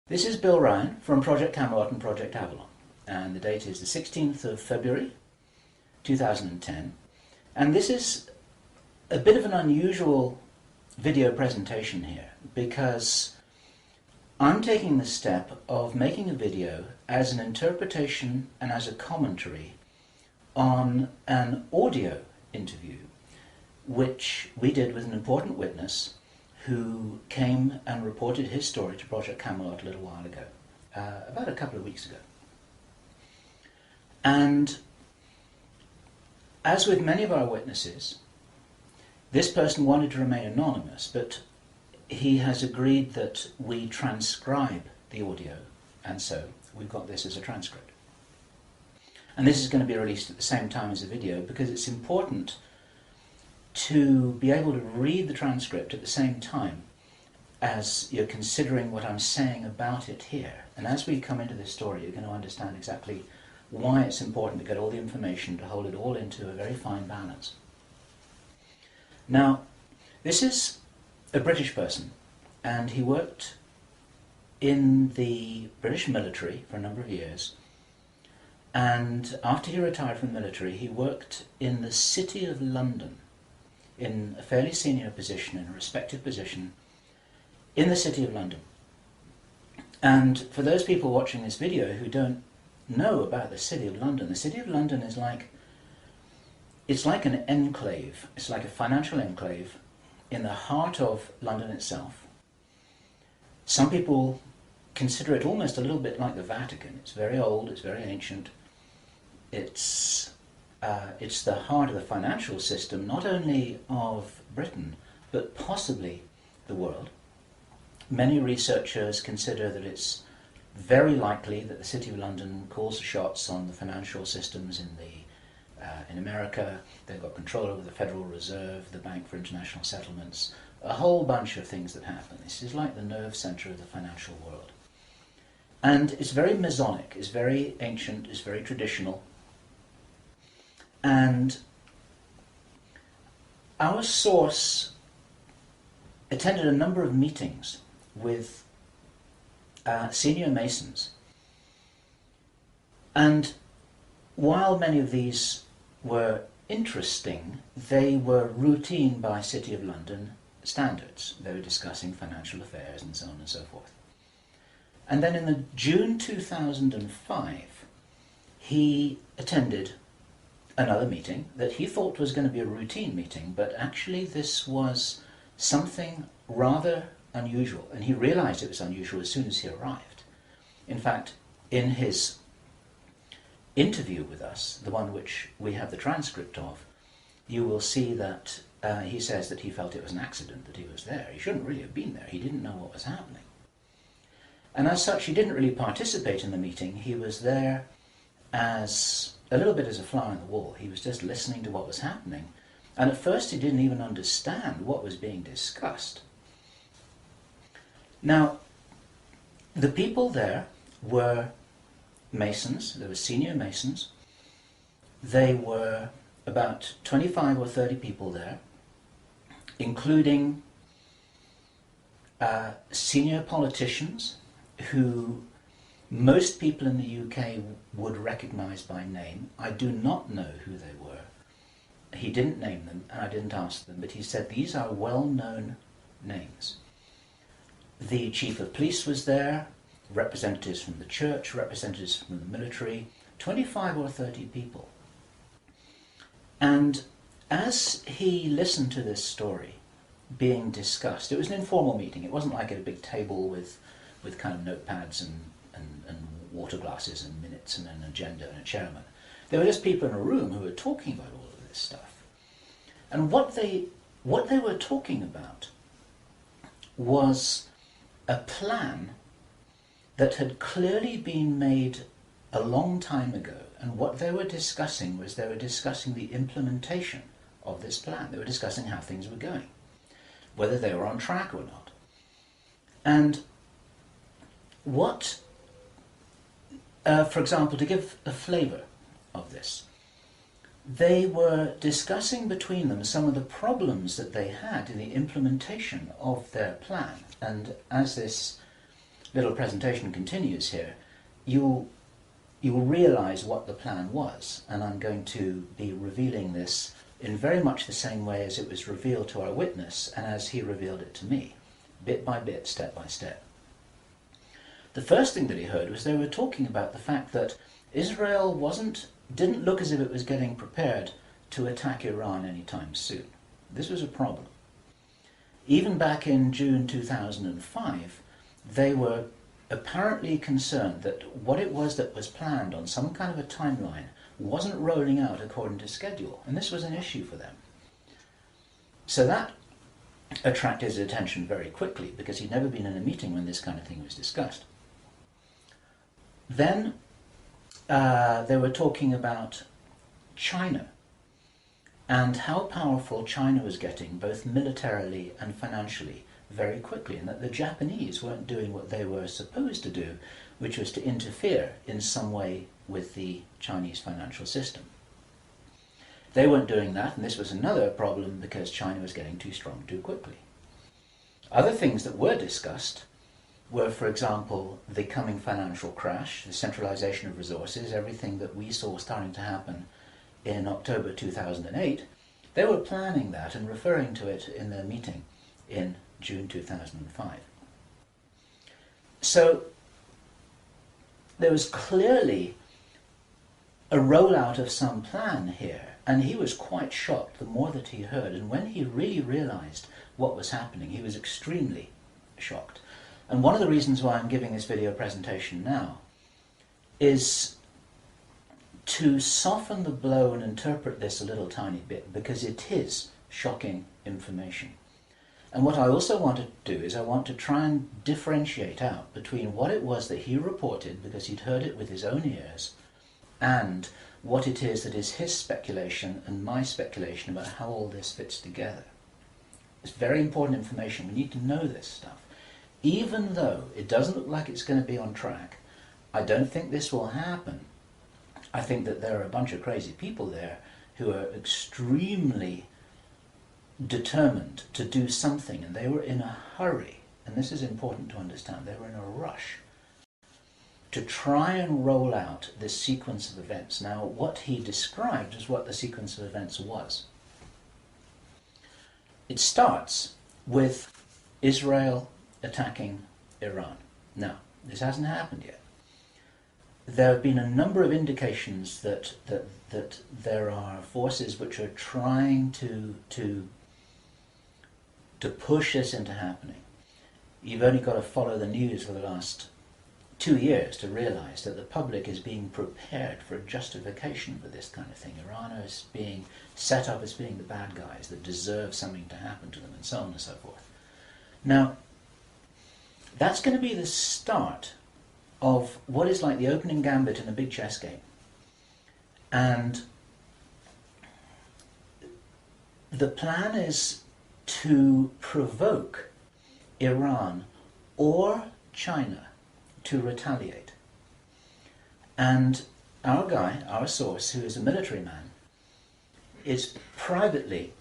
This is Bill Ryan from Project Camelot and Project Avalon, and the date is the 16th of February 2010, and this is a bit of an unusual video presentation here because I'm taking the step of making a video as an interpretation and as a commentary on an audio interview which we did with an important witness who came and reported his story to Project Camelot a little while ago, about a couple of weeks ago. And as with many of our witnesses, this person wanted to remain anonymous, but he has agreed that we transcribe the audio, and so we've got this as a transcript. And this is going to be released at the same time as the video because it's important to be able to read the transcript at the same time as you're considering what I'm saying about it here. And as we come into this story, you're going to understand exactly why it's important to get all the information, to hold it all into a very fine balance. Now, this is a British person, and he worked in the British military for a number of years. And after he retired from the military, he worked in the City of London, in a fairly senior position, in a respected position, in the City of London. And for those people watching this video who don't know about the City of London, the City of London is it's like an enclave, it's like a financial enclave in the heart of London itself. Some people consider it almost a little bit like the Vatican. It's very old, it's very ancient. It's the heart of the financial system, not only of Britain, but possibly the world. Many researchers consider that it's very likely that the City of London calls the shots on the financial systems in America. They've got control over the Federal Reserve, the Bank for International Settlements, a whole bunch of things that happen. This is like the nerve center of the financial world. And it's very Masonic, it's very ancient, it's very traditional. And our source attended a number of meetings with senior Masons. And while many of these were interesting, they were routine by City of London standards. They were discussing financial affairs and so on and so forth. And then in June 2005, he attended another meeting that he thought was going to be a routine meeting, but actually this was something rather unusual, and he realized it was unusual as soon as he arrived. In fact, in his interview with us, the one which we have the transcript of, you will see that he says that he felt it was an accident that he was there. He shouldn't really have been there. He didn't know what was happening. And as such, he didn't really participate in the meeting. He was there as a little bit as a fly on the wall. He was just listening to what was happening. And at first he didn't even understand what was being discussed. Now, the people there were Masons. There were senior Masons. They were about 25 or 30 people there, including senior politicians who most people in the UK would recognize by name. I do not know who they were. He didn't name them, and I didn't ask them, but he said these are well-known names. The chief of police was there, representatives from the church, representatives from the military, 25 or 30 people. And as he listened to this story being discussed, it was an informal meeting. It wasn't like at a big table with kind of notepads and water glasses and minutes and an agenda and a chairman. There were just people in a room who were talking about all of this stuff. And what they were talking about was a plan that had clearly been made a long time ago. And what they were discussing was they were discussing the implementation of this plan. They were discussing how things were going, whether they were on track or not. And what, for example, to give a flavour of this, they were discussing between them some of the problems that they had in the implementation of their plan. And as this little presentation continues here, you will realize what the plan was, and I'm going to be revealing this in very much the same way as it was revealed to our witness and as he revealed it to me, bit by bit, step by step. The first thing that he heard was they were talking about the fact that Israel didn't look as if it was getting prepared to attack Iran anytime soon. This was a problem. Even back in June 2005, they were apparently concerned that what it was that was planned on some kind of a timeline wasn't rolling out according to schedule, and this was an issue for them. So that attracted his attention very quickly, because he'd never been in a meeting when this kind of thing was discussed. Then they were talking about China and how powerful China was getting, both militarily and financially, very quickly, and that the Japanese weren't doing what they were supposed to do, which was to interfere in some way with the Chinese financial system. They weren't doing that, and this was another problem because China was getting too strong too quickly. Other things that were discussed were, for example, the coming financial crash, the centralization of resources, everything that we saw starting to happen in October 2008. They were planning that and referring to it in their meeting in June 2005. So there was clearly a rollout of some plan here, and he was quite shocked the more that he heard, and when he really realized what was happening, he was extremely shocked. And one of the reasons why I'm giving this video presentation now is to soften the blow and interpret this a little tiny bit, because it is shocking information. And what I also want to do is I want to try and differentiate out between what it was that he reported, because he'd heard it with his own ears, and what it is that is his speculation and my speculation about how all this fits together. It's very important information. We need to know this stuff. Even though it doesn't look like it's going to be on track, I don't think this will happen. I think that there are a bunch of crazy people there who are extremely determined to do something, and they were in a hurry, and this is important to understand, they were in a rush to try and roll out this sequence of events. Now, what he described is what the sequence of events was. It starts with Israel attacking Iran. Now, this hasn't happened yet. There have been a number of indications that there are forces which are trying to push this into happening. You've only got to follow the news for the last 2 years to realize that the public is being prepared for a justification for this kind of thing. Iran is being set up as being the bad guys that deserve something to happen to them, and so on and so forth. Now, that's going to be the start of what is like the opening gambit in a big chess game. And the plan is to provoke Iran or China to retaliate. And our guy, our source, who is a military man, is privately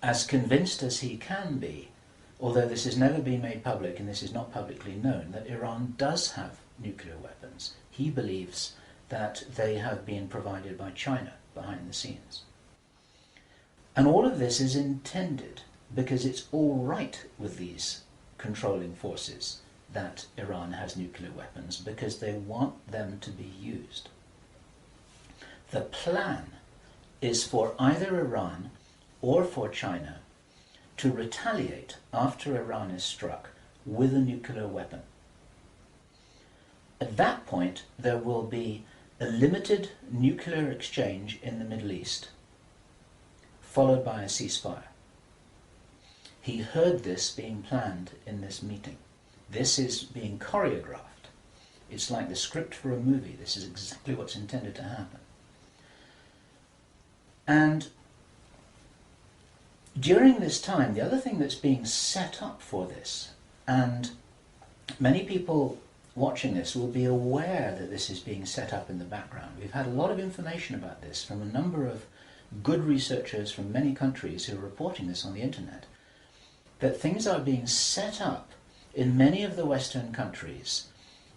as convinced as he can be, although this has never been made public and this is not publicly known, that Iran does have nuclear weapons. He believes that they have been provided by China behind the scenes. And all of this is intended because it's all right with these controlling forces that Iran has nuclear weapons, because they want them to be used. The plan is for either Iran or for China to retaliate after Iran is struck with a nuclear weapon. At that point, there will be a limited nuclear exchange in the Middle East, followed by a ceasefire. He heard this being planned in this meeting. This is being choreographed. It's like the script for a movie. This is exactly what's intended to happen. And during this time, the other thing that's being set up for this, and many people watching this will be aware that this is being set up in the background. We've had a lot of information about this from a number of good researchers from many countries who are reporting this on the internet, that things are being set up in many of the Western countries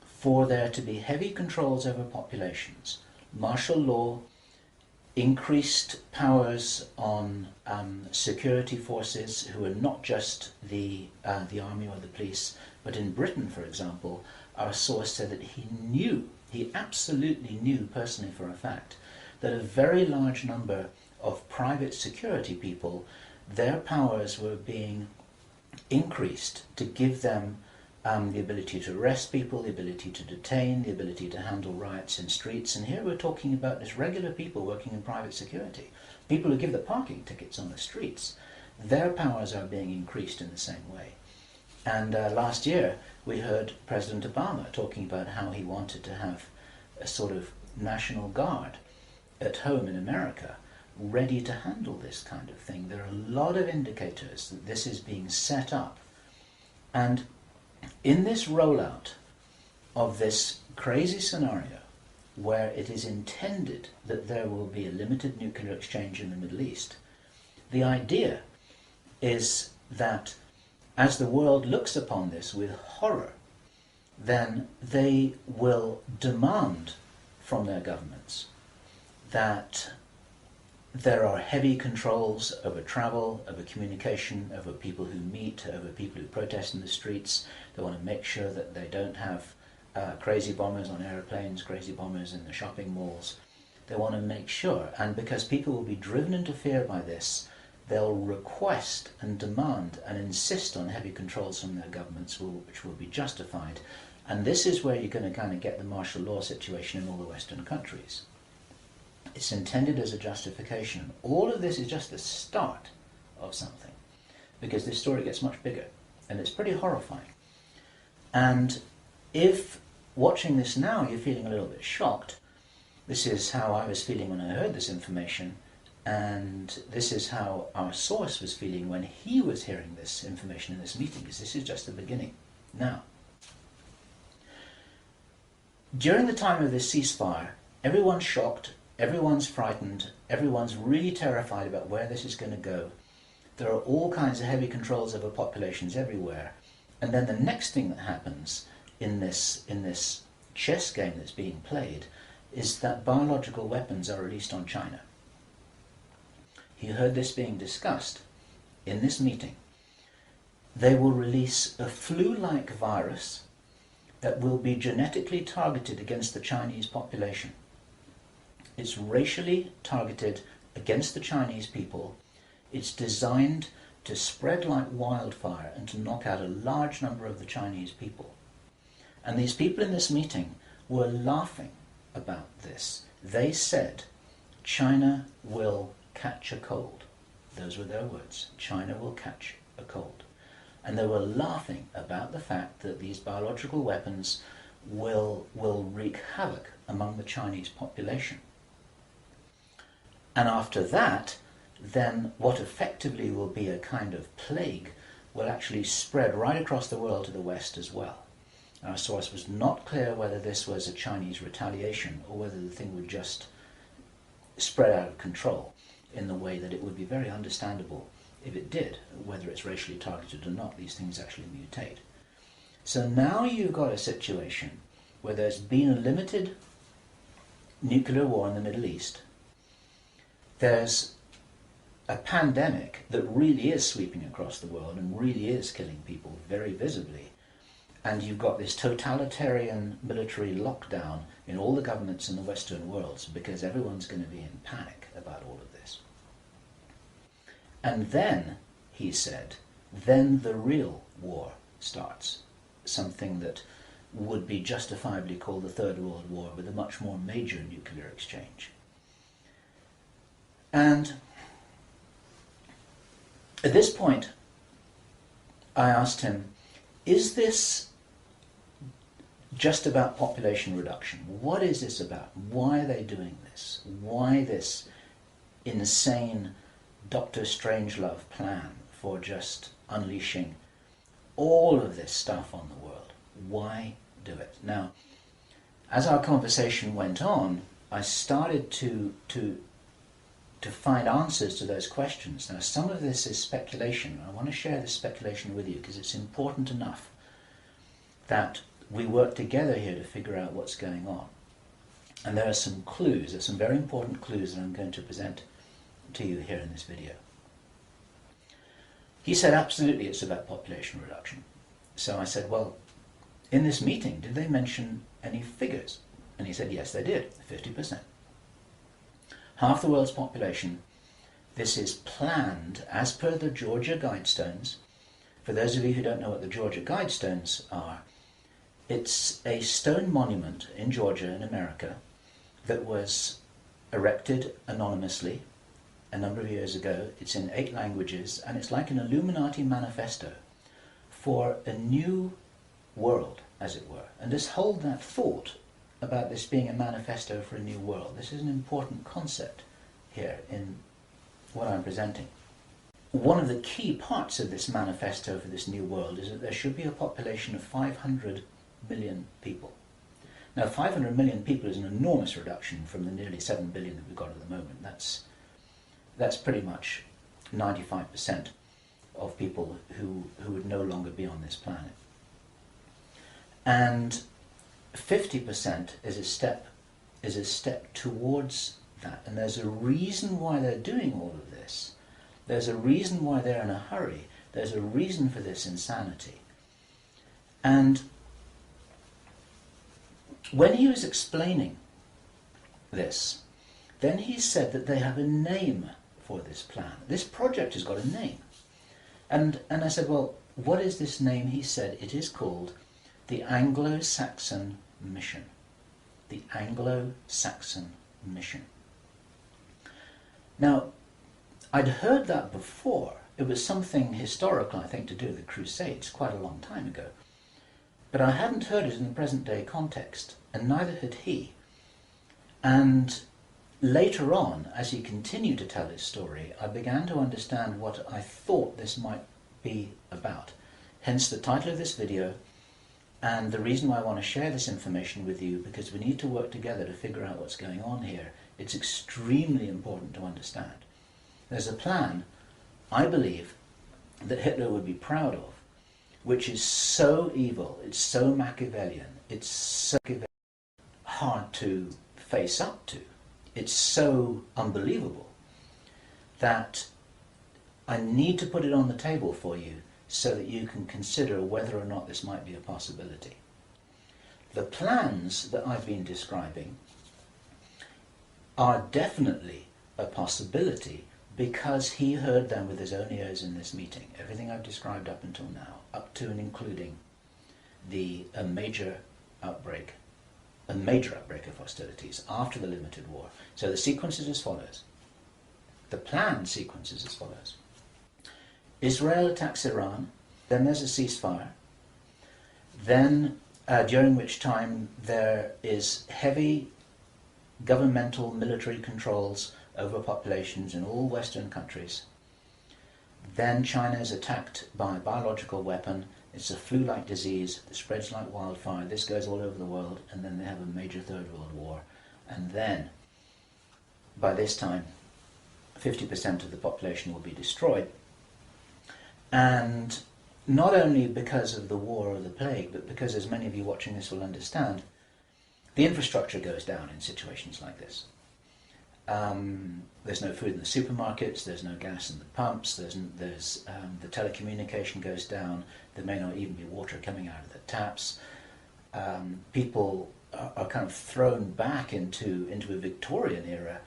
for there to be heavy controls over populations, martial law, increased powers on security forces who are not just the army or the police, but in Britain, for example, our source said that he absolutely knew personally for a fact, that a very large number of private security people, their powers were being increased to give them the ability to arrest people, the ability to detain, the ability to handle riots in streets. And here we're talking about just regular people working in private security, people who give the parking tickets on the streets. Their powers are being increased in the same way. And last year we heard President Obama talking about how he wanted to have a sort of national guard at home in America ready to handle this kind of thing. There are a lot of indicators that this is being set up. And in this rollout of this crazy scenario where it is intended that there will be a limited nuclear exchange in the Middle East, the idea is that as the world looks upon this with horror, then they will demand from their governments that there are heavy controls over travel, over communication, over people who meet, over people who protest in the streets. They want to make sure that they don't have crazy bombers on airplanes, crazy bombers in the shopping malls. They want to make sure, and because people will be driven into fear by this, they'll request and demand and insist on heavy controls from their governments, which will be justified. And this is where you're going to kind of get the martial law situation in all the Western countries. It's intended as a justification. All of this is just the start of something, because this story gets much bigger, and it's pretty horrifying. And if watching this now you're feeling a little bit shocked, this is how I was feeling when I heard this information, and this is how our source was feeling when he was hearing this information in this meeting, because this is just the beginning. Now, during the time of this ceasefire, everyone's shocked, everyone's frightened, everyone's really terrified about where this is going to go. There are all kinds of heavy controls over populations everywhere. And then the next thing that happens in this chess game that's being played is that biological weapons are released on China. You heard this being discussed in this meeting. They will release a flu-like virus that will be genetically targeted against the Chinese population. It's racially targeted against the Chinese people. It's designed to spread like wildfire and to knock out a large number of the Chinese people. And these people in this meeting were laughing about this. They said, China will catch a cold. Those were their words. China will catch a cold. And they were laughing about the fact that these biological weapons will wreak havoc among the Chinese population. And after that, then what effectively will be a kind of plague will actually spread right across the world to the West as well. Our source was not clear whether this was a Chinese retaliation or whether the thing would just spread out of control in the way that it would be very understandable if it did, whether it's racially targeted or not. These things actually mutate. So now you've got a situation where there's been a limited nuclear war in the Middle East. There's a pandemic that really is sweeping across the world and really is killing people very visibly. And you've got this totalitarian military lockdown in all the governments in the Western world because everyone's going to be in panic about all of this. And then, he said, then the real war starts. Something that would be justifiably called the Third World War, with a much more major nuclear exchange. And at this point, I asked him, is this just about population reduction? What is this about? Why are they doing this? Why this insane Dr. Strangelove plan for just unleashing all of this stuff on the world? Why do it? Now, as our conversation went on, I started to find answers to those questions. Now, some of this is speculation. I want to share this speculation with you because it's important enough that we work together here to figure out what's going on. And there are some clues, there's some very important clues that I'm going to present to you here in this video. He said, absolutely, it's about population reduction. So I said, well, in this meeting, did they mention any figures? And he said, yes, they did, 50%. Half the world's population. This is planned as per the Georgia Guidestones. For those of you who don't know what the Georgia Guidestones are, it's a stone monument in Georgia in America that was erected anonymously a number of years ago. It's in 8 languages, and it's like an Illuminati manifesto for a new world, as it were. And just hold that thought about this being a manifesto for a new world. This is an important concept here in what I'm presenting. One of the key parts of this manifesto for this new world is that there should be a population of 500 million people. Now, 500 million people is an enormous reduction from the nearly 7 billion that we've got at the moment. That's pretty much 95% of people who would no longer be on this planet. And 50% is a step towards that. And there's a reason why they're doing all of this. There's a reason why they're in a hurry. There's a reason for this insanity. And when he was explaining this, then he said that they have a name for this plan. This project has got a name. And I said, well, what is this name? He said it is called the Anglo-Saxon Mission. The Anglo-Saxon Mission. Now, I'd heard that before. It was something historical, I think, to do with the Crusades quite a long time ago. But I hadn't heard it in the present-day context, and neither had he. And later on, as he continued to tell his story, I began to understand what I thought this might be about. Hence the title of this video, and the reason why I want to share this information with you, because we need to work together to figure out what's going on here. It's extremely important to understand. There's a plan, I believe, that Hitler would be proud of, which is so evil, it's so Machiavellian, it's so hard to face up to, it's so unbelievable, that I need to put it on the table for you so that you can consider whether or not this might be a possibility. The plans that I've been describing are definitely a possibility because he heard them with his own ears in this meeting. Everything I've described up until now, up to and including a major outbreak of hostilities after the limited war. So the sequence is as follows. The planned sequence is as follows. Israel attacks Iran, then there's a ceasefire, then during which time there is heavy governmental military controls over populations in all Western countries. Then China is attacked by a biological weapon. It's a flu-like disease that spreads like wildfire. This goes all over the world, and then they have a major Third World War. And then, by this time, 50% of the population will be destroyed. And not only because of the war or the plague, but because, as many of you watching this will understand, the infrastructure goes down in situations like this. There's no food in the supermarkets, there's no gas in the pumps, the telecommunication goes down, there may not even be water coming out of the taps. People are kind of thrown back into a Victorian era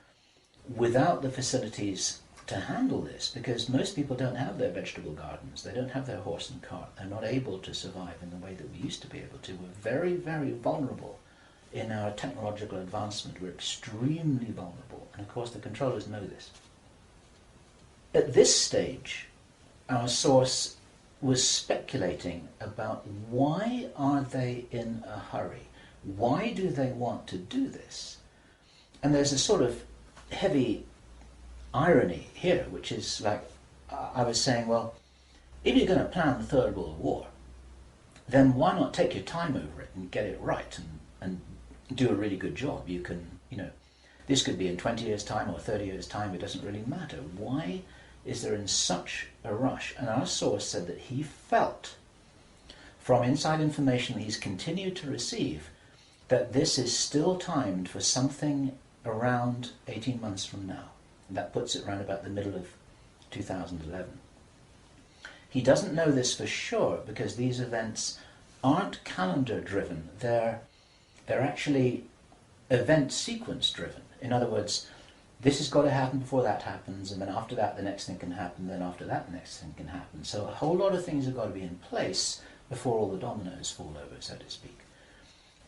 without the facilities to handle this, because most people don't have their vegetable gardens, they don't have their horse and cart, they're not able to survive in the way that we used to be able to. We're very, very vulnerable in our technological advancement. We're extremely vulnerable, and of course the controllers know this. At this stage, our source was speculating about why are they in a hurry? Why do they want to do this? And there's a sort of heavy irony here, which is like, I was saying, well, if you're going to plan the Third World War, then why not take your time over it and get it right and do a really good job? You can, this could be in 20 years' time or 30 years' time, it doesn't really matter. Why is there in such a rush? And our source said that he felt, from inside information that he's continued to receive, that this is still timed for something around 18 months from now. And that puts it around about the middle of 2011. He doesn't know this for sure because these events aren't calendar driven, they're actually event sequence driven. In other words, this has got to happen before that happens, and then after that the next thing can happen, then after that the next thing can happen. So a whole lot of things have got to be in place before all the dominoes fall over, so to speak.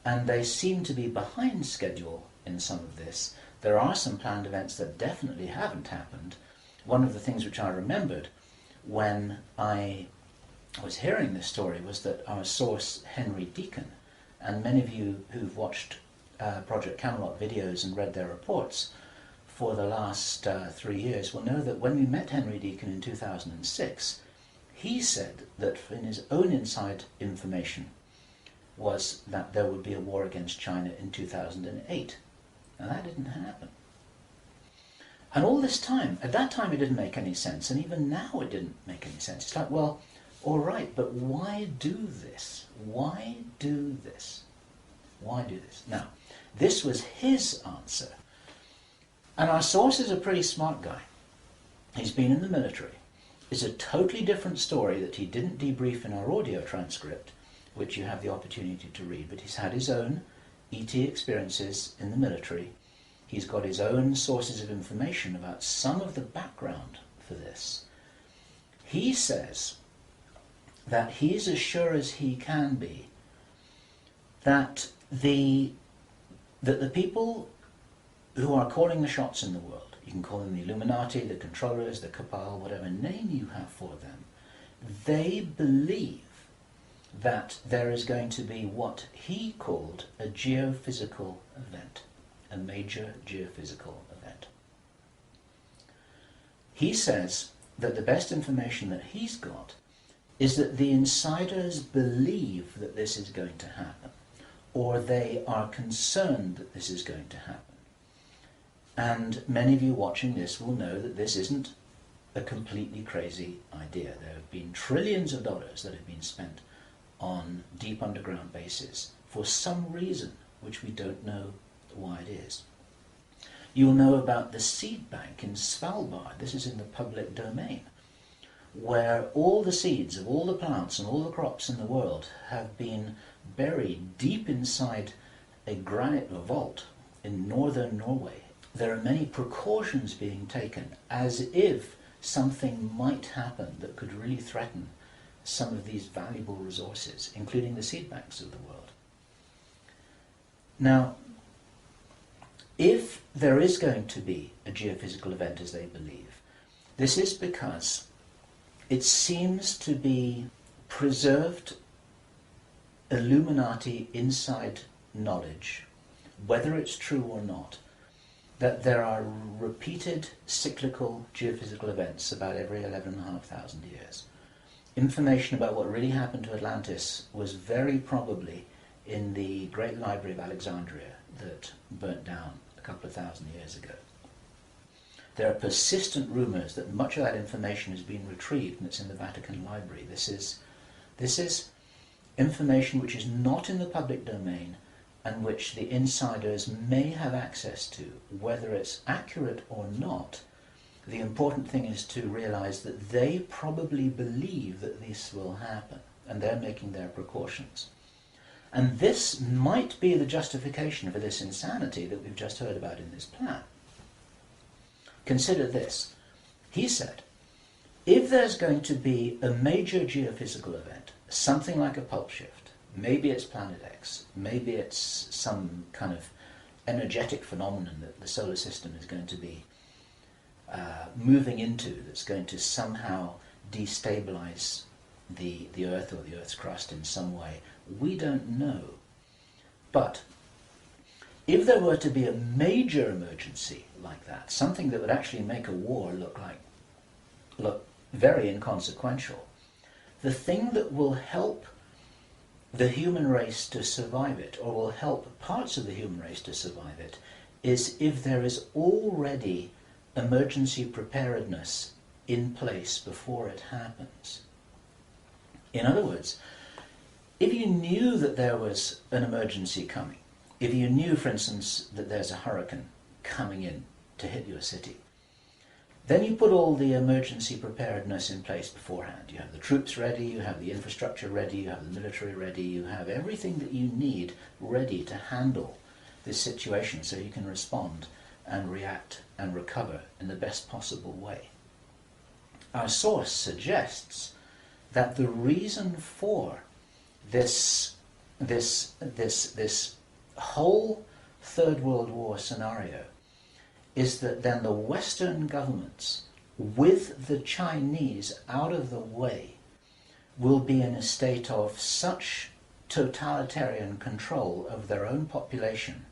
And they seem to be behind schedule in some of this. There are some planned events that definitely haven't happened. One of the things which I remembered when I was hearing this story was that our source, Henry Deacon, and many of you who've watched Project Camelot videos and read their reports for the last 3 years will know that when we met Henry Deacon in 2006, he said that in his own inside information was that there would be a war against China in 2008. Now that didn't happen. And all this time, at that time it didn't make any sense, and even now it didn't make any sense. It's like, well, all right, but why do this? Why do this? Why do this? Now, this was his answer. And our source is a pretty smart guy. He's been in the military. It's a totally different story that he didn't debrief in our audio transcript, which you have the opportunity to read, but he's had his own ET experiences in the military. He's got his own sources of information about some of the background for this. He says that he's as sure as he can be that the people who are calling the shots in the world, you can call them the Illuminati, the controllers, the cabal, whatever name you have for them, they believe that there is going to be what he called a geophysical event, a major geophysical event. He says that the best information that he's got is that the insiders believe that this is going to happen, or they are concerned that this is going to happen. And many of you watching this will know that this isn't a completely crazy idea. There have been trillions of dollars that have been spent on deep underground bases for some reason which we don't know why it is. You'll know about the seed bank in Svalbard. This is in the public domain, where all the seeds of all the plants and all the crops in the world have been buried deep inside a granite vault in northern Norway. There are many precautions being taken as if something might happen that could really threaten some of these valuable resources, including the seed banks of the world. Now, if there is going to be a geophysical event as they believe, this is because it seems to be preserved Illuminati inside knowledge, whether it's true or not, that there are repeated cyclical geophysical events about every 11,500 years. Information about what really happened to Atlantis was very probably in the Great Library of Alexandria that burnt down a couple of thousand years ago. There are persistent rumors that much of that information has been retrieved and it's in the Vatican Library. This is information which is not in the public domain and which the insiders may have access to. Whether it's accurate or not, the important thing is to realize that they probably believe that this will happen, and they're making their precautions. And this might be the justification for this insanity that we've just heard about in this plan. Consider this. He said, if there's going to be a major geophysical event, something like a pulse shift, maybe it's Planet X, maybe it's some kind of energetic phenomenon that the solar system is going to be moving into, that's going to somehow destabilize the Earth or the Earth's crust in some way. We don't know. But if there were to be a major emergency like that, something that would actually make a war look very inconsequential, the thing that will help the human race to survive it, or will help parts of the human race to survive it, is if there is already emergency preparedness in place before it happens. In other words, if you knew that there was an emergency coming, if you knew, for instance, that there's a hurricane coming in to hit your city, then you put all the emergency preparedness in place beforehand. You have the troops ready, you have the infrastructure ready, you have the military ready, you have everything that you need ready to handle this situation so you can respond and react and recover in the best possible way. Our source suggests that the reason for this whole Third World War scenario is that then the Western governments, with the Chinese out of the way, will be in a state of such totalitarian control of their own population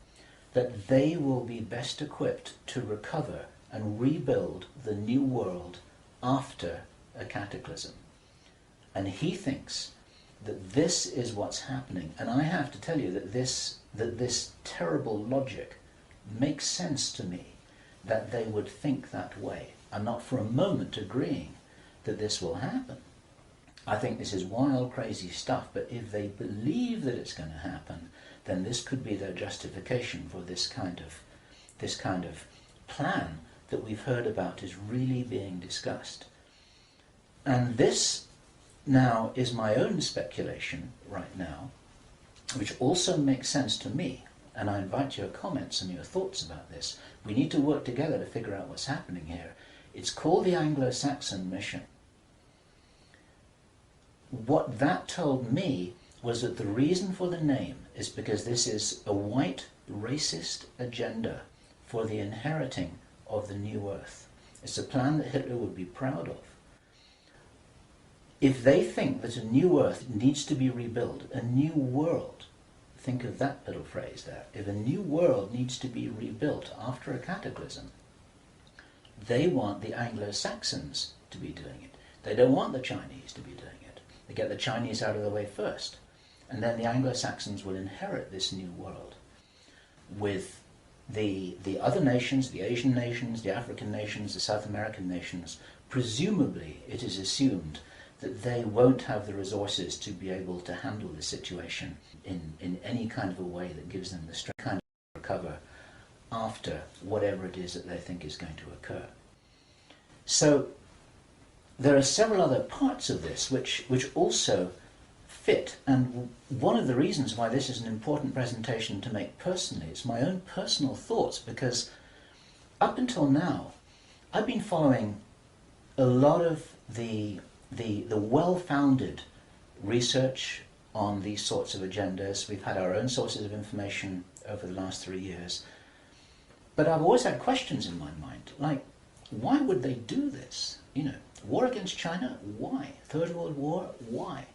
that they will be best equipped to recover and rebuild the new world after a cataclysm. And he thinks that this is what's happening. And I have to tell you that this terrible logic makes sense to me, that they would think that way. I'm not for a moment agreeing that this will happen. I think this is wild, crazy stuff, but if they believe that it's going to happen, then this could be their justification for this kind of plan that we've heard about is really being discussed. And this now is my own speculation right now, which also makes sense to me. And I invite your comments and your thoughts about this. We need to work together to figure out what's happening here. It's called the Anglo-Saxon mission. What that told me was that the reason for the name is because this is a white racist agenda for the inheriting of the new earth. It's a plan that Hitler would be proud of. If they think that a new earth needs to be rebuilt, a new world, think of that little phrase there. If a new world needs to be rebuilt after a cataclysm, they want the Anglo-Saxons to be doing it. They don't want the Chinese to be doing it. They get the Chinese out of the way first. And then the Anglo-Saxons will inherit this new world with the other nations, the Asian nations, the African nations, the South American nations. Presumably, it is assumed that they won't have the resources to be able to handle the situation in any kind of a way that gives them the strength to recover after whatever it is that they think is going to occur. So there are several other parts of this which also fit, and one of the reasons why this is an important presentation to make personally is my own personal thoughts, because up until now I've been following a lot of the well-founded research on these sorts of agendas. We've had our own sources of information over the last 3 years. But I've always had questions in my mind, like, why would they do this? You know, war against China, why? Third World War, why?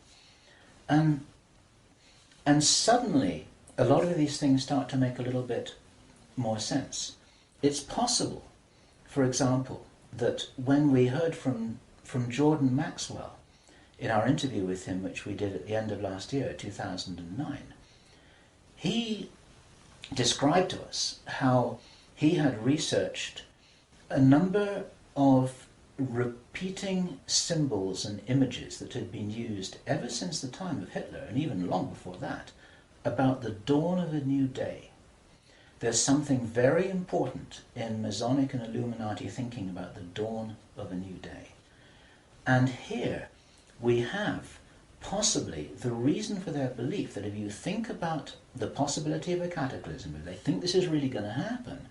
And suddenly, a lot of these things start to make a little bit more sense. It's possible, for example, that when we heard from Jordan Maxwell in our interview with him, which we did at the end of last year, 2009, he described to us how he had researched a number of repeating symbols and images that had been used ever since the time of Hitler, and even long before that, about the dawn of a new day. There's something very important in Masonic and Illuminati thinking about the dawn of a new day. And here we have possibly the reason for their belief that if you think about the possibility of a cataclysm, if they think this is really going to happen,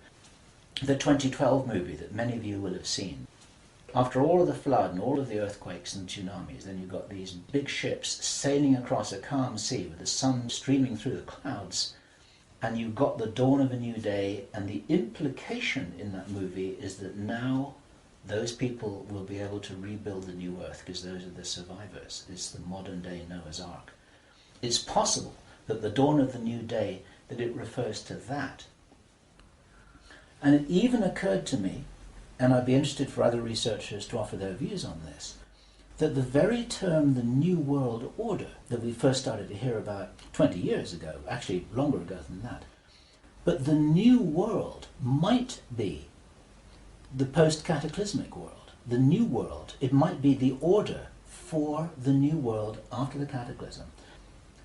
the 2012 movie that many of you will have seen, after all of the flood and all of the earthquakes and tsunamis, then you've got these big ships sailing across a calm sea with the sun streaming through the clouds, and you've got the dawn of a new day, and the implication in that movie is that now those people will be able to rebuild the new earth because those are the survivors. It's the modern day Noah's Ark. It's possible that the dawn of the new day, that it refers to that. And it even occurred to me, and I'd be interested for other researchers to offer their views on this, that the very term the New World Order that we first started to hear about 20 years ago, actually longer ago than that, but the New World might be the post-cataclysmic world, the New World. It might be the order for the New World after the cataclysm.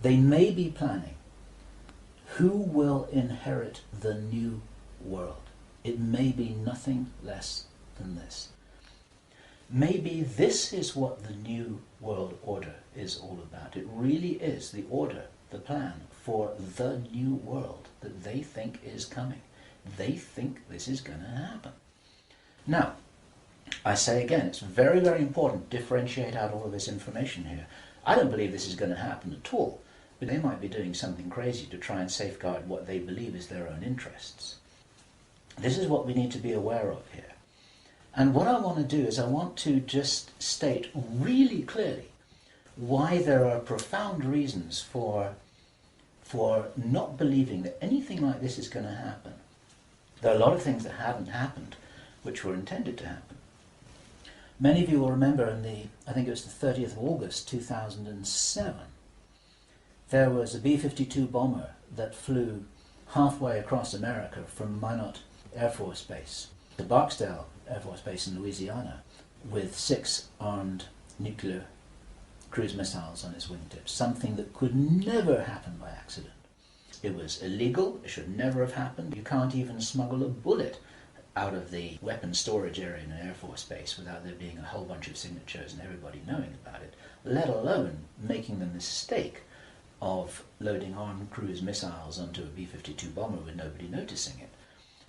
They may be planning who will inherit the new world. It may be nothing less than this. Maybe this is what the new world order is all about. It really is the order, the plan for the new world that they think is coming. They think this is going to happen. Now, I say again, it's very, very important to differentiate out all of this information here. I don't believe this is going to happen at all, but they might be doing something crazy to try and safeguard what they believe is their own interests. This is what we need to be aware of here. And what I want to do is I want to just state really clearly why there are profound reasons for not believing that anything like this is going to happen. There are a lot of things that haven't happened which were intended to happen. Many of you will remember I think it was the 30th of August 2007, there was a B-52 bomber that flew halfway across America from Minot Air Force Base to Barksdale Air Force Base in Louisiana with 6 armed nuclear cruise missiles on its wingtips, something that could never happen by accident. It was illegal, it should never have happened. You can't even smuggle a bullet out of the weapons storage area in an Air Force base without there being a whole bunch of signatures and everybody knowing about it, let alone making the mistake of loading armed cruise missiles onto a B-52 bomber with nobody noticing it.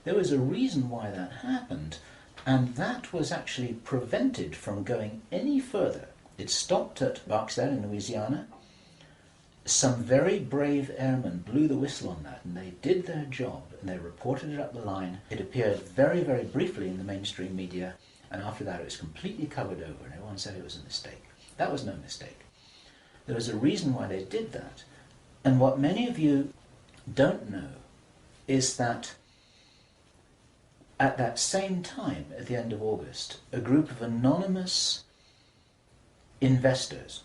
There was a reason why that happened, and that was actually prevented from going any further. It stopped at Barksdale in Louisiana. Some very brave airmen blew the whistle on that, and they did their job, and they reported it up the line. It appeared very, very briefly in the mainstream media, and after that it was completely covered over, and everyone said it was a mistake. That was no mistake. There was a reason why they did that. And what many of you don't know is that at that same time, at the end of August, a group of anonymous investors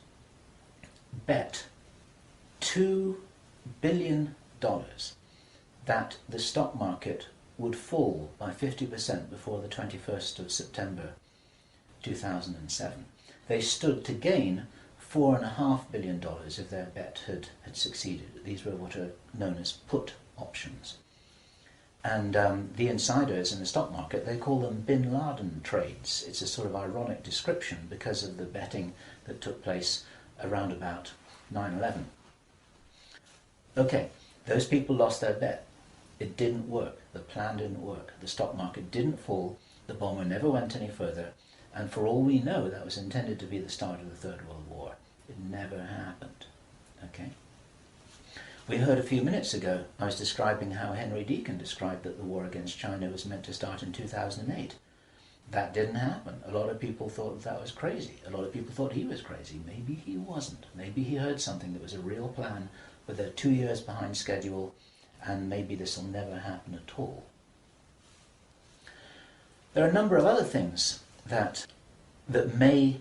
bet $2 billion that the stock market would fall by 50% before the 21st of September 2007. They stood to gain $4.5 billion if their bet had succeeded. These were what are known as put options. And the insiders in the stock market, they call them bin Laden trades. It's a sort of ironic description because of the betting that took place around about 9/11. Okay, those people lost their bet. It didn't work. The plan didn't work. The stock market didn't fall. The bomber never went any further. And for all we know, that was intended to be the start of the Third World War. It never happened. Okay? We heard a few minutes ago, I was describing how Henry Deacon described that the war against China was meant to start in 2008. That didn't happen. A lot of people thought that was crazy. A lot of people thought he was crazy. Maybe he wasn't. Maybe he heard something that was a real plan, but they're 2 years behind schedule, and maybe this will never happen at all. There are a number of other things that may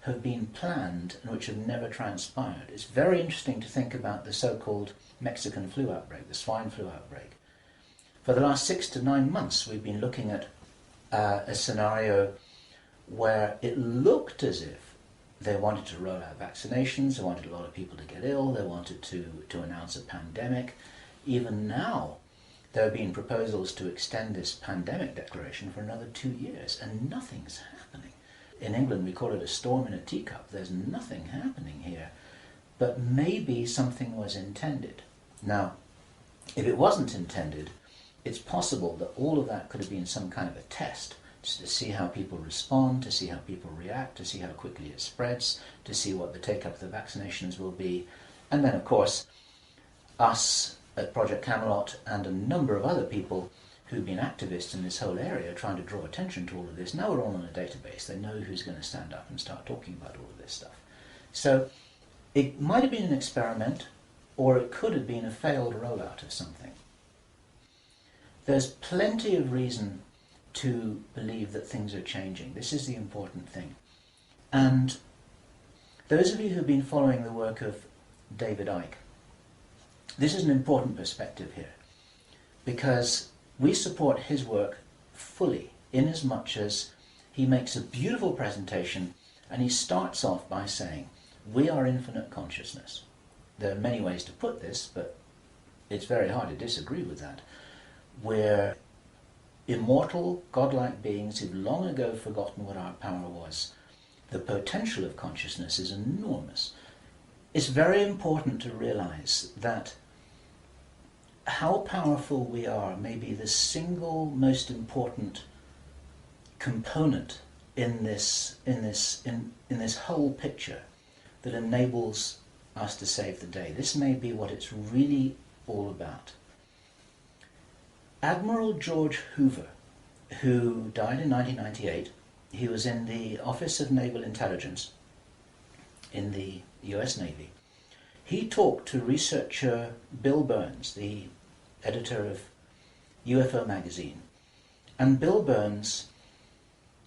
have been planned and which have never transpired. It's very interesting to think about the so-called Mexican flu outbreak, the swine flu outbreak. For the last 6 to 9 months we've been looking at a scenario where it looked as if they wanted to roll out vaccinations, they wanted a lot of people to get ill, they wanted to announce a pandemic. Even now there have been proposals to extend this pandemic declaration for another 2 years, and nothing's happening. In England we call it a storm in a teacup. There's nothing happening here, but maybe something was intended. Now, if it wasn't intended, it's possible that all of that could have been some kind of a test, just to see how people respond, to see how people react, to see how quickly it spreads, to see what the take-up of the vaccinations will be. And then, of course, us at Project Camelot and a number of other people who've been activists in this whole area trying to draw attention to all of this, now we're all on a database. They know who's going to stand up and start talking about all of this stuff. So it might have been an experiment, or it could have been a failed rollout of something. There's plenty of reason to believe that things are changing. This is the important thing. And those of you who've been following the work of David Icke, this is an important perspective here, because we support his work fully, in as much as he makes a beautiful presentation and he starts off by saying, we are infinite consciousness. there are many ways to put this, but it's very hard to disagree with that. We're immortal, godlike beings who've long ago forgotten what our power was. The potential of consciousness is enormous. It's very important to realize that how powerful we are may be the single most important component in this whole picture that enables us to save the day. This may be what it's really all about. Admiral George Hoover, who died in 1998, he was in the Office of Naval Intelligence in the US Navy. He talked to researcher Bill Burns, the editor of UFO magazine, and Bill Burns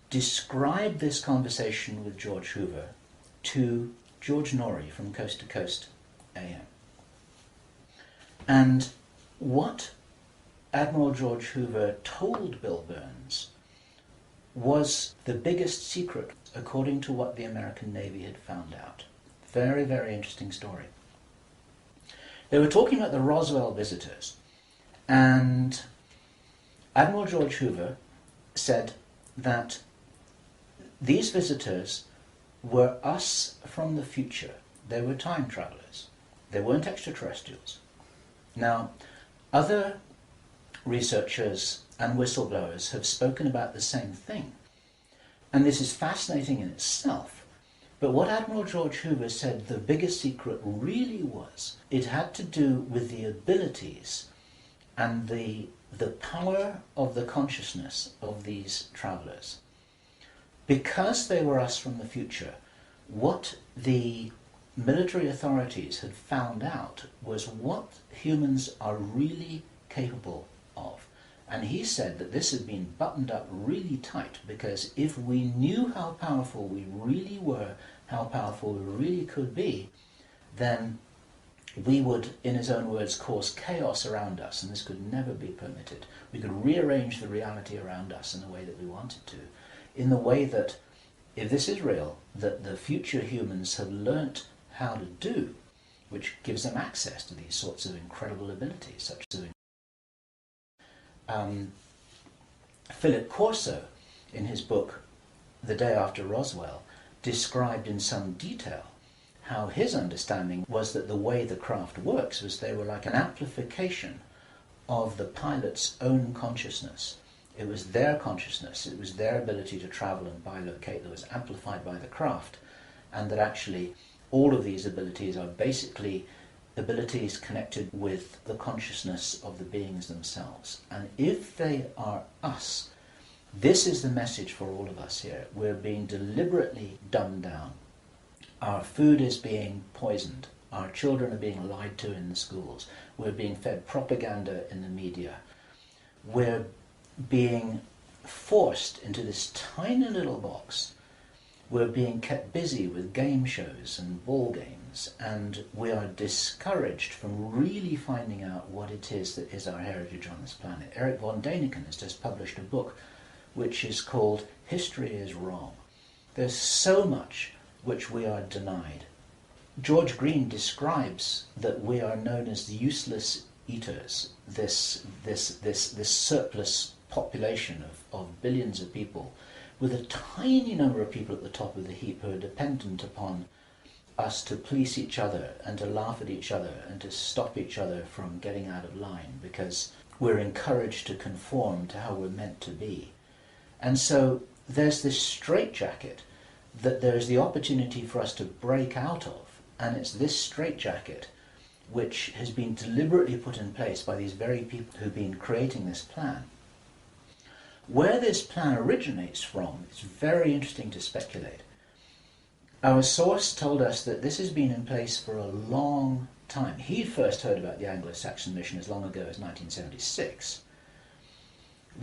described this conversation with George Hoover to George Norrie from Coast to Coast AM. And what Admiral George Hoover told Bill Burns was the biggest secret according to what the American Navy had found out. Very, very interesting story. They were talking about the Roswell visitors, and Admiral George Hoover said that these visitors were us from the future. They were time travelers. They weren't extraterrestrials. Now, other researchers and whistleblowers have spoken about the same thing, and this is fascinating in itself. But what Admiral George Hoover said the biggest secret really was, it had to do with the abilities and the power of the consciousness of these travelers. Because they were us from the future, what the military authorities had found out was what humans are really capable of. And he said that this had been buttoned up really tight, because if we knew how powerful we really were, how powerful we really could be, then we would, in his own words, cause chaos around us, and this could never be permitted. We could rearrange the reality around us in the way that we wanted to, in the way that, if this is real, that the future humans have learnt how to do, which gives them access to these sorts of incredible abilities, such as Philip Corso, in his book The Day After Roswell, described in some detail how his understanding was that the way the craft works was they were like an amplification of the pilot's own consciousness. It was their consciousness, it was their ability to travel and bilocate that was amplified by the craft, and that actually all of these abilities are basically abilities connected with the consciousness of the beings themselves. And if they are us, this is the message for all of us here. We're being deliberately dumbed down. Our food is being poisoned. Our children are being lied to in the schools. We're being fed propaganda in the media. We're being forced into this tiny little box. We're being kept busy with game shows and ball games, and we are discouraged from really finding out what it is that is our heritage on this planet. Eric von Däniken has just published a book which is called History is Wrong. There's so much which we are denied. George Green describes that we are known as the useless eaters, this surplus population of billions of people, with a tiny number of people at the top of the heap who are dependent upon us to police each other and to laugh at each other and to stop each other from getting out of line, because we're encouraged to conform to how we're meant to be. And so there's this straitjacket that there's the opportunity for us to break out of, and it's this straitjacket which has been deliberately put in place by these very people who've been creating this plan. Where this plan originates from, it's very interesting to speculate. Our source told us that this has been in place for a long time. He first heard about the Anglo-Saxon mission as long ago as 1976.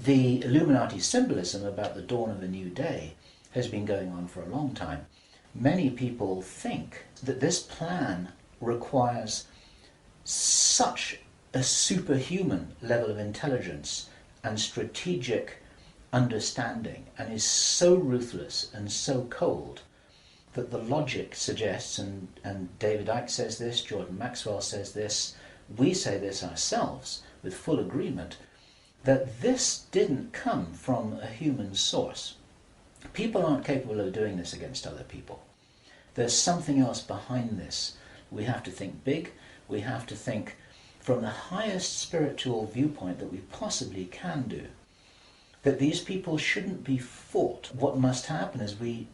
The Illuminati symbolism about the dawn of a new day has been going on for a long time. Many people think that this plan requires such a superhuman level of intelligence and strategic understanding, and is so ruthless and so cold, that the logic suggests, and David Icke says this, Jordan Maxwell says this, we say this ourselves with full agreement, that this didn't come from a human source. People aren't capable of doing this against other people. There's something else behind this. We have to think big. We have to think from the highest spiritual viewpoint that we possibly can do. That these people shouldn't be fought. What must happen is we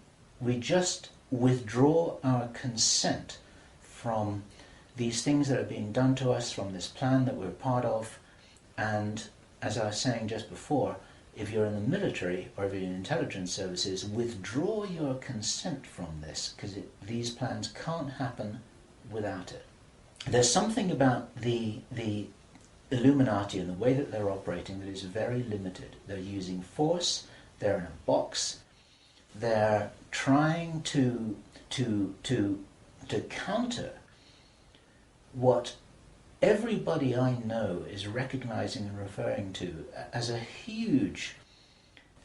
just withdraw our consent from these things that are being done to us, from this plan that we're part of, and as I was saying just before, if you're in the military or if you're in intelligence services, withdraw your consent from this, because these plans can't happen without it. There's something about the Illuminati and the way that they're operating that is very limited. They're using force, they're in a box, they're trying to counter what everybody I know is recognizing and referring to as a huge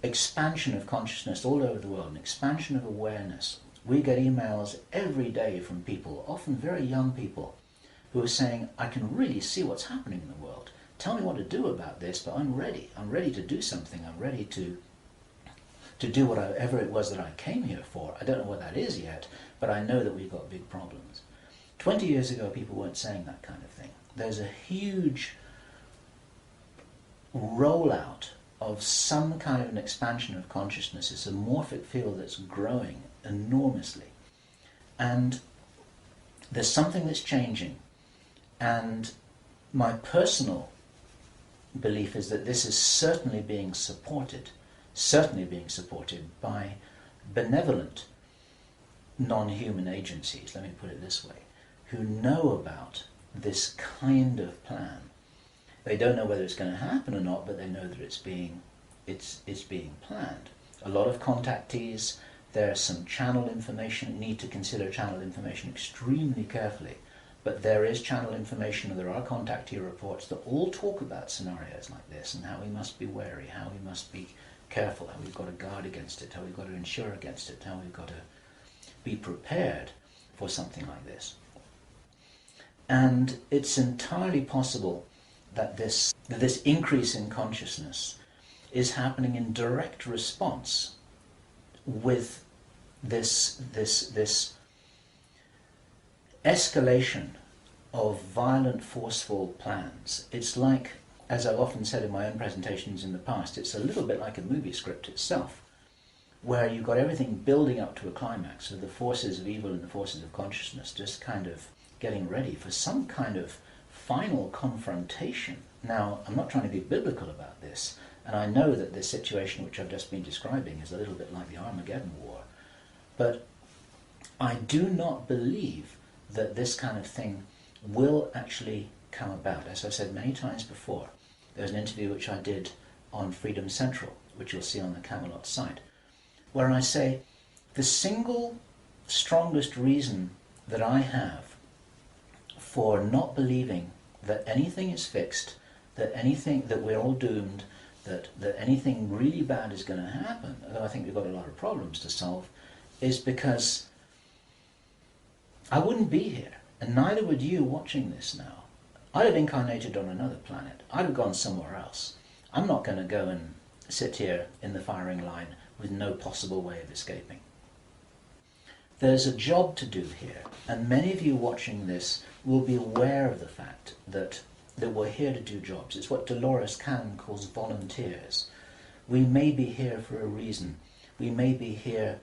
expansion of consciousness all over the world, an expansion of awareness. We get emails every day from people, often very young people, who are saying, I can really see what's happening in the world. Tell me what to do about this, but I'm ready. I'm ready to do something. I'm ready to do whatever it was that I came here for. I don't know what that is yet, but I know that we've got big problems. 20 years ago, people weren't saying that kind of thing. There's a huge rollout of some kind of an expansion of consciousness. It's a morphic field that's growing enormously. And there's something that's changing. And my personal belief is that this is certainly being supported by benevolent non-human agencies, let me put it this way, who know about this kind of plan. They don't know whether it's going to happen or not, but they know that it's being planned. A lot of contactees, there's some channel information. You need to consider channel information extremely carefully. But there is channel information, and there are contactee reports that all talk about scenarios like this and how we must be wary, how we must be careful, how we've got to guard against it, how we've got to insure against it, how we've got to be prepared for something like this. And it's entirely possible that this increase in consciousness is happening in direct response with this escalation of violent, forceful plans. It's like, as I've often said in my own presentations in the past, it's a little bit like a movie script itself, where you've got everything building up to a climax, so the forces of evil and the forces of consciousness just kind of getting ready for some kind of final confrontation. Now, I'm not trying to be biblical about this, and I know that this situation which I've just been describing is a little bit like the Armageddon War, but I do not believe that this kind of thing will actually come about. As I've said many times before, there's an interview which I did on Freedom Central, which you'll see on the Camelot site, where I say the single strongest reason that I have for not believing that anything is fixed, that we're all doomed, that anything really bad is going to happen, although I think we've got a lot of problems to solve, is because I wouldn't be here, and neither would you watching this now. I'd have incarnated on another planet. I'd have gone somewhere else. I'm not going to go and sit here in the firing line with no possible way of escaping. There's a job to do here, and many of you watching this will be aware of the fact that we're here to do jobs. It's what Dolores Cannon calls volunteers. We may be here for a reason. We may be here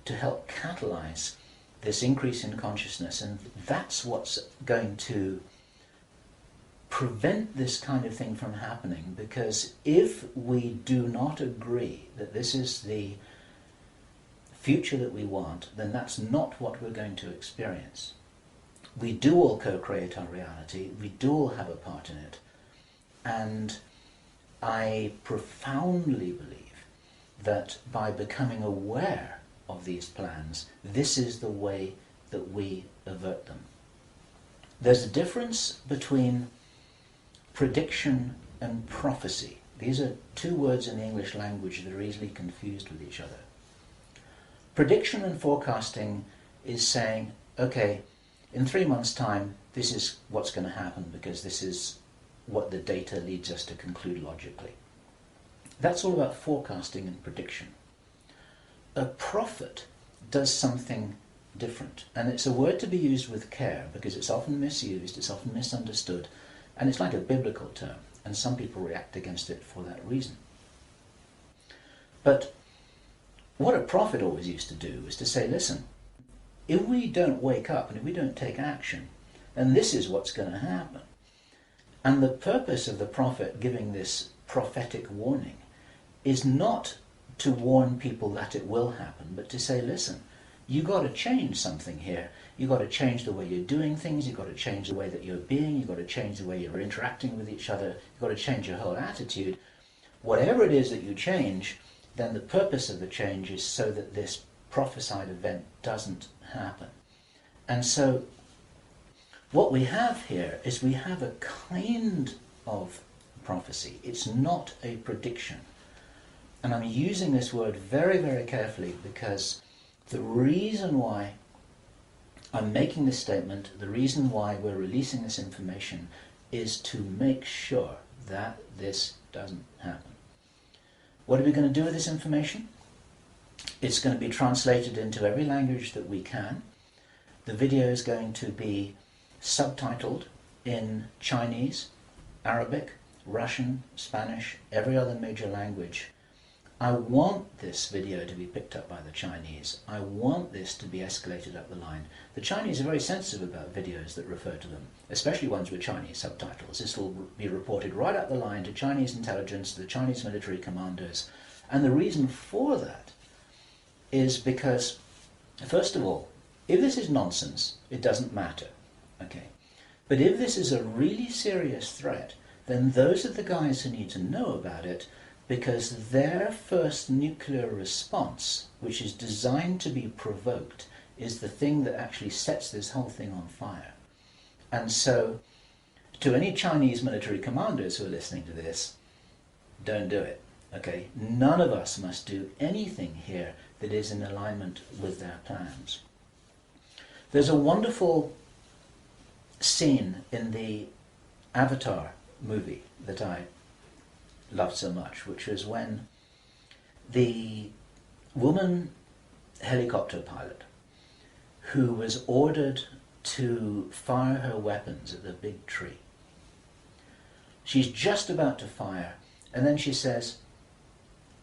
to help catalyze this increase in consciousness, and that's what's going to prevent this kind of thing from happening, because if we do not agree that this is the future that we want, then that's not what we're going to experience. We do all co-create our reality, we do all have a part in it, and I profoundly believe that by becoming aware of these plans, this is the way that we avert them. There's a difference between prediction and prophecy. These are two words in the English language that are easily confused with each other. Prediction and forecasting is saying, okay, in 3 months' time, this is what's going to happen because this is what the data leads us to conclude logically. That's all about forecasting and prediction. A prophet does something different, and it's a word to be used with care because it's often misused, it's often misunderstood, and it's like a biblical term, and some people react against it for that reason. But what a prophet always used to do is to say, listen, if we don't wake up and if we don't take action, then this is what's going to happen. And the purpose of the prophet giving this prophetic warning is not to warn people that it will happen, but to say, listen, you got to change something here. You got to change the way you're doing things. You've got to change the way that you're being. You've got to change the way you're interacting with each other. You've got to change your whole attitude. Whatever it is that you change, then the purpose of the change is so that this prophesied event doesn't happen. And so what we have here is we have a kind of prophecy. It's not a prediction. And I'm using this word very, very carefully because the reason why I'm making this statement, the reason why we're releasing this information is to make sure that this doesn't happen. What are we going to do with this information? It's going to be translated into every language that we can. The video is going to be subtitled in Chinese, Arabic, Russian, Spanish, every other major language. I want this video to be picked up by the Chinese. I want this to be escalated up the line. The Chinese are very sensitive about videos that refer to them, especially ones with Chinese subtitles. This will be reported right up the line to Chinese intelligence, to the Chinese military commanders. And the reason for that is because, first of all, if this is nonsense, it doesn't matter. Okay? But if this is a really serious threat, then those are the guys who need to know about it, because their first nuclear response, which is designed to be provoked, is the thing that actually sets this whole thing on fire. And so, to any Chinese military commanders who are listening to this, don't do it. Okay? None of us must do anything here that is in alignment with their plans. There's a wonderful scene in the Avatar movie that I loved so much, which was when the woman helicopter pilot who was ordered to fire her weapons at the big tree. She's just about to fire, and then she says,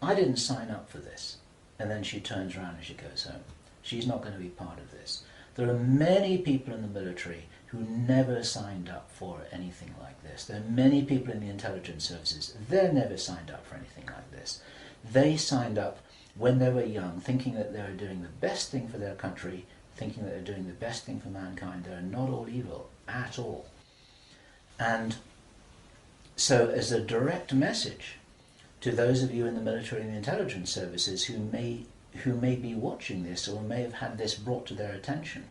I didn't sign up for this. And then she turns around and she goes home. She's not going to be part of this. There are many people in the military who never signed up for anything like this. There are many people in the intelligence services, they never signed up for anything like this. They signed up when they were young, thinking that they were doing the best thing for their country, thinking that they're doing the best thing for mankind. They're not all evil at all. And so as a direct message to those of you in the military and the intelligence services who may be watching this or may have had this brought to their attention,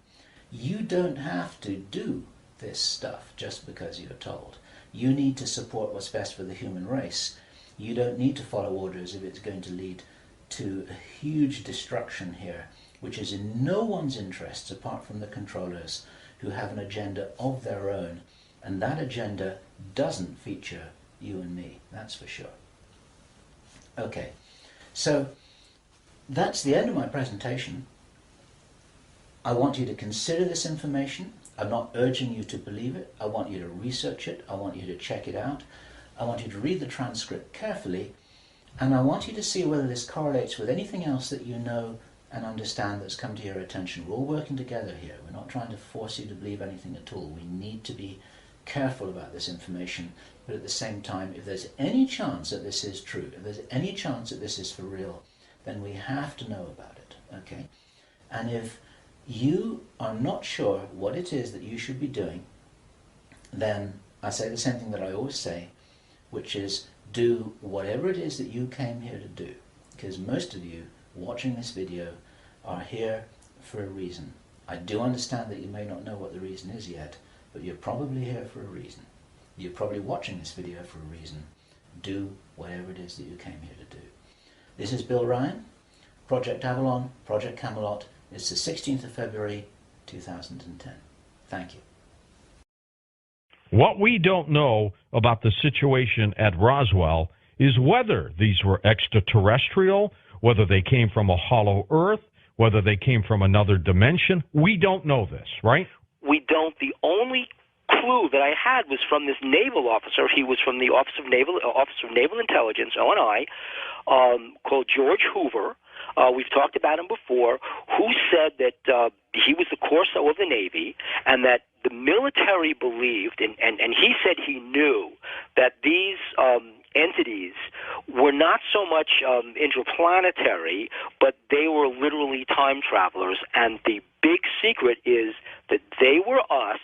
you don't have to do this stuff just because you're told. You need to support what's best for the human race. You don't need to follow orders if it's going to lead to a huge destruction here, which is in no one's interests apart from the controllers who have an agenda of their own, and that agenda doesn't feature you and me, that's for sure. Okay, so that's the end of my presentation. I want you to consider this information. I'm not urging you to believe it. I want you to research it. I want you to check it out. I want you to read the transcript carefully. And I want you to see whether this correlates with anything else that you know and understand that's come to your attention. We're all working together here. We're not trying to force you to believe anything at all. We need to be careful about this information. But at the same time, if there's any chance that this is true, if there's any chance that this is for real, then we have to know about it. Okay? And if you are not sure what it is that you should be doing, then I say the same thing that I always say, which is do whatever it is that you came here to do. Because most of you watching this video are here for a reason. I do understand that you may not know what the reason is yet, but you're probably here for a reason. You're probably watching this video for a reason. Do whatever it is that you came here to do. This is Bill Ryan, Project Avalon, Project Camelot, It's the 16th of February, 2010. Thank you. What we don't know about the situation at Roswell is whether these were extraterrestrial, whether they came from a hollow earth, whether they came from another dimension. We don't know this, right? We don't. The only clue that I had was from this naval officer. He was from the Office of Naval Intelligence, ONI, called George Hoover. We've talked about him before, who said that he was the Corso of the Navy, and that the military believed, and he said he knew that these entities were not so much interplanetary, but they were literally time travelers. And the big secret is that they were us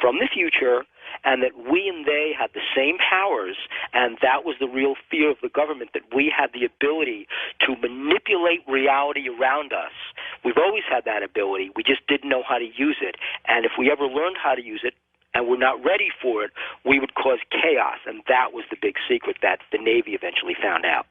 from the future, and that we and they had the same powers, and that was the real fear of the government, that we had the ability to manipulate reality around us. We've always had that ability. We just didn't know how to use it. And if we ever learned how to use it, and we're not ready for it, we would cause chaos. And that was the big secret that the Navy eventually found out.